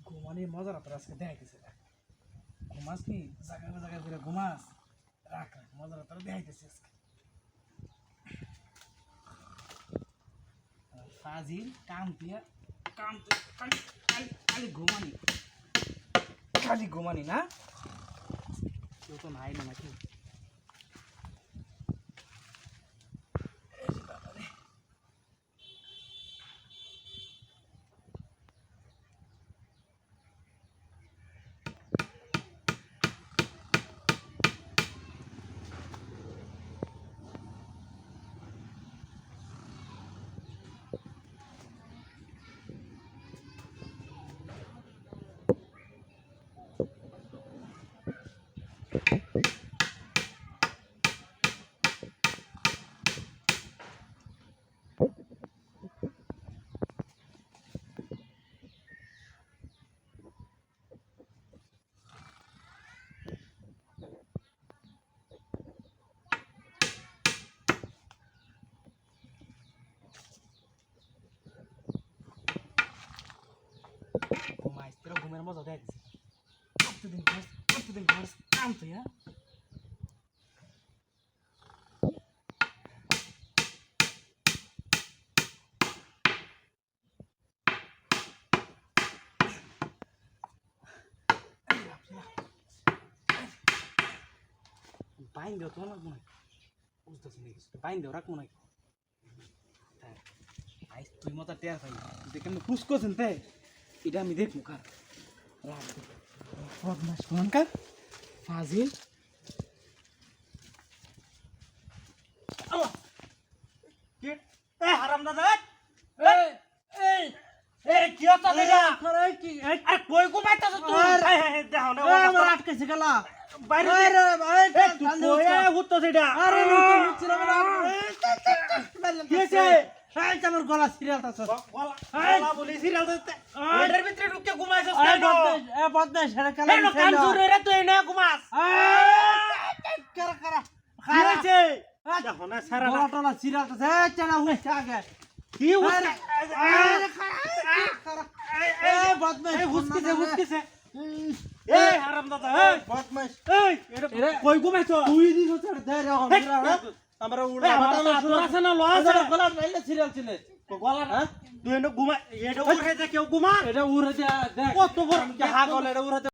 ঘুমানির মজাটা তোর আজকে দেখাইতেছে। ঘুমাস কি জায়গা জায়গা করে ঘুমাস, রাখ রাখ মজাটা তোর দেখাইতেছে আজকে। ফাজিল কাম দিয়া কাম খালি খালি খালি ঘুমানি, খালি ঘুমানি না, কেউ তো নাই না নাকি? ঘুমাইস তোরা ঘুমের মজা দেখাইতেছে। প্রতিদিন ঘর কাম তো হ্যাঁ। বাইন দেও তোমার লাগবো না, বুঝতেছি নাকি বাইন দেও রাখবো নাকি? আইস তুই মতো টের পাই দেখে আমি খুশ করছেন তাই এটা আমি দেখবো কার বদমাস কোনকার ফাজিল। হারামদাদা কি হচ্ছে কই ঘুমাইতেছ তুই? দেখো না আমার আটকেছে গেলা বাইরে আমার গলা সিরিয়াল কই ঘুমাইছ তুই দিছ আমরা উড়া আছে না লস গলা নাইলে সিরিয়াল চিনে গলা না তুই এনে ঘুমা এটা উড়ে দে কেউ ঘুমা এটা উড়ে দে কত বড় হাগল এটা উড়ে